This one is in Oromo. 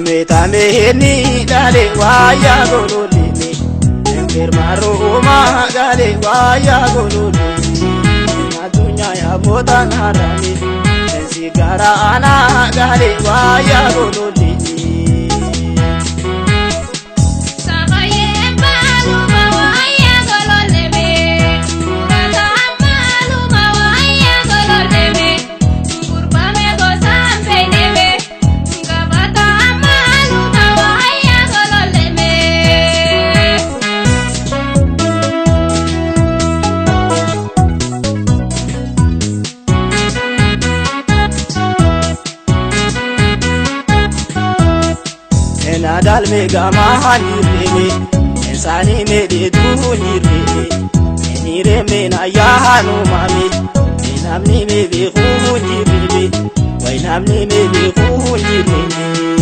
Meeta Meenni Dhale waya gololini Firmaruma Dhale waya gololini Adunya ya bota narami Sigara ana Dhale waya gololini Dhale mega mahanireme Insani mede duhunireme Nireme na yahanu mami Namni me be khunireme Wai namni me be khunireme